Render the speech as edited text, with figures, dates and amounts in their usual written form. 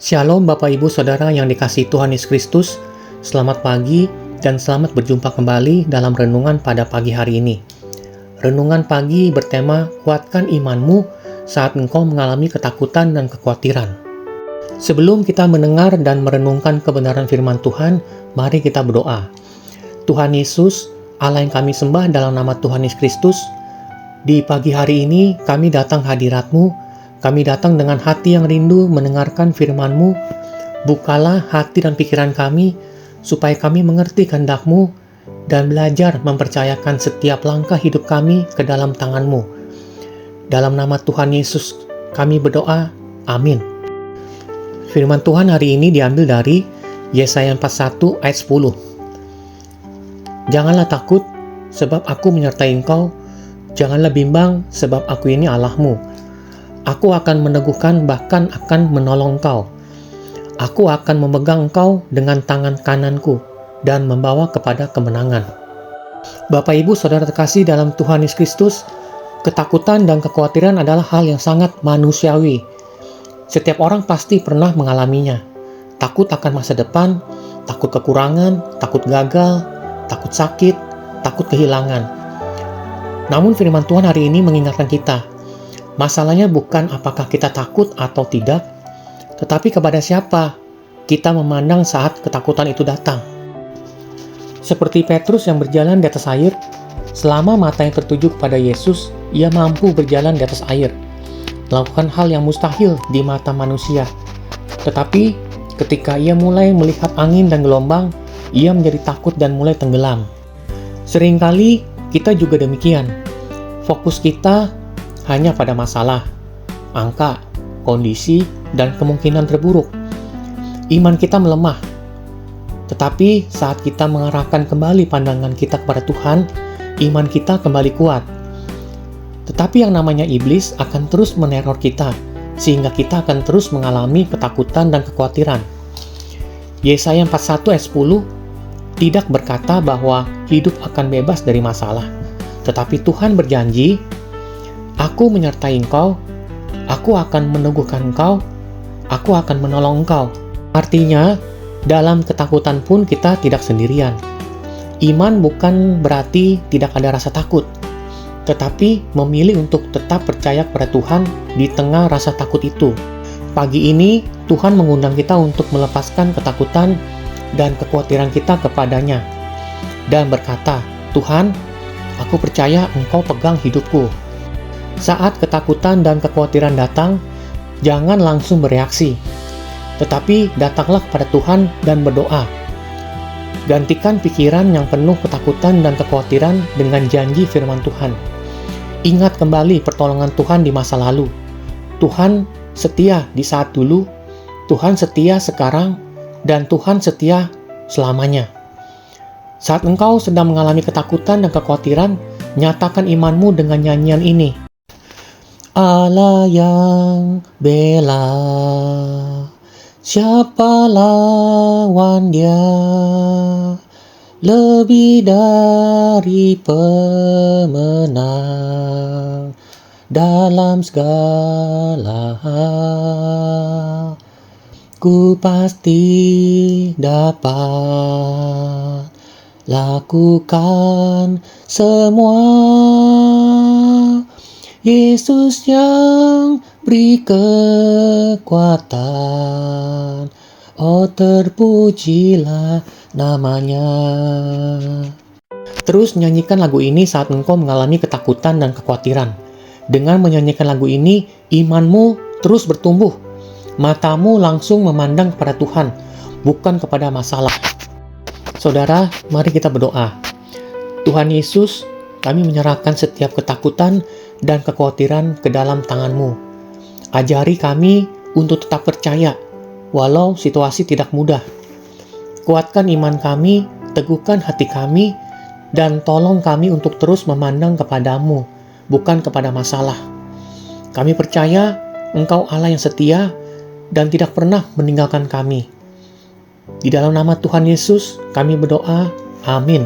Shalom Bapak Ibu Saudara yang dikasihi Tuhan Yesus Kristus. Selamat pagi dan selamat berjumpa kembali dalam renungan pada pagi hari ini. Renungan pagi bertema kuatkan imanmu saat engkau mengalami ketakutan dan kekhawatiran. Sebelum kita mendengar dan merenungkan kebenaran firman Tuhan, mari kita berdoa. Tuhan Yesus, Allah yang kami sembah dalam nama Tuhan Yesus Kristus, di pagi hari ini kami datang hadirat-Mu. Kami datang dengan hati yang rindu mendengarkan firman-Mu. Bukalah hati dan pikiran kami, supaya kami mengerti kehendak-Mu dan belajar mempercayakan setiap langkah hidup kami ke dalam tangan-Mu. Dalam nama Tuhan Yesus kami berdoa, amin. Firman Tuhan hari ini diambil dari Yesaya 41 ayat 10. Janganlah takut, sebab aku menyertai engkau. Janganlah bimbang, sebab aku ini Allah-Mu. Aku akan meneguhkan, bahkan akan menolong engkau. Aku akan memegang engkau dengan tangan kananku dan membawa kepada kemenangan. Bapak Ibu Saudara terkasih dalam Tuhan Yesus Kristus, ketakutan dan kekhawatiran adalah hal yang sangat manusiawi. Setiap orang pasti pernah mengalaminya. Takut akan masa depan, takut kekurangan, takut gagal, takut sakit, takut kehilangan. Namun firman Tuhan hari ini mengingatkan kita, masalahnya bukan apakah kita takut atau tidak, tetapi kepada siapa kita memandang saat ketakutan itu datang. Seperti Petrus yang berjalan di atas air, selama mata yang tertuju kepada Yesus, ia mampu berjalan di atas air, melakukan hal yang mustahil di mata manusia. Tetapi ketika ia mulai melihat angin dan gelombang, ia menjadi takut dan mulai tenggelam. Seringkali kita juga demikian. Fokus kita hanya pada masalah, angka, kondisi, dan kemungkinan terburuk. Iman kita melemah. Tetapi saat kita mengarahkan kembali pandangan kita kepada Tuhan, iman kita kembali kuat. Tetapi yang namanya iblis akan terus meneror kita, sehingga kita akan terus mengalami ketakutan dan kekhawatiran. Yesaya 41 ayat 10 tidak berkata bahwa hidup akan bebas dari masalah. Tetapi Tuhan berjanji, Aku menyertai engkau, aku akan meneguhkan engkau, aku akan menolong engkau. Artinya, dalam ketakutan pun kita tidak sendirian. Iman bukan berarti tidak ada rasa takut, tetapi memilih untuk tetap percaya kepada Tuhan di tengah rasa takut itu. Pagi ini, Tuhan mengundang kita untuk melepaskan ketakutan dan kekhawatiran kita kepadanya, dan berkata, Tuhan, aku percaya engkau pegang hidupku. Saat ketakutan dan kekhawatiran datang, jangan langsung bereaksi, tetapi datanglah kepada Tuhan dan berdoa. Gantikan pikiran yang penuh ketakutan dan kekhawatiran dengan janji firman Tuhan. Ingat kembali pertolongan Tuhan di masa lalu. Tuhan setia di saat dulu, Tuhan setia sekarang, dan Tuhan setia selamanya. Saat engkau sedang mengalami ketakutan dan kekhawatiran, nyatakan imanmu dengan nyanyian ini. Allah yang bela, siapa lawan Dia? Lebih dari pemenang dalam segala hal. Ku pasti dapat lakukan semua. Yesus yang beri kekuatan, oh terpujilah namanya. Terus nyanyikan lagu ini saat engkau mengalami ketakutan dan kekhawatiran. Dengan menyanyikan lagu ini, imanmu terus bertumbuh. Matamu langsung memandang kepada Tuhan, bukan kepada masalah. Saudara, mari kita berdoa. Tuhan Yesus, kami menyerahkan setiap ketakutan dan kekhawatiran ke dalam tangan-Mu. Ajari kami untuk tetap percaya, walau situasi tidak mudah. Kuatkan iman kami, teguhkan hati kami, dan tolong kami untuk terus memandang kepada-Mu, bukan kepada masalah. Kami percaya Engkau Allah yang setia dan tidak pernah meninggalkan kami. Di dalam nama Tuhan Yesus, kami berdoa. Amin.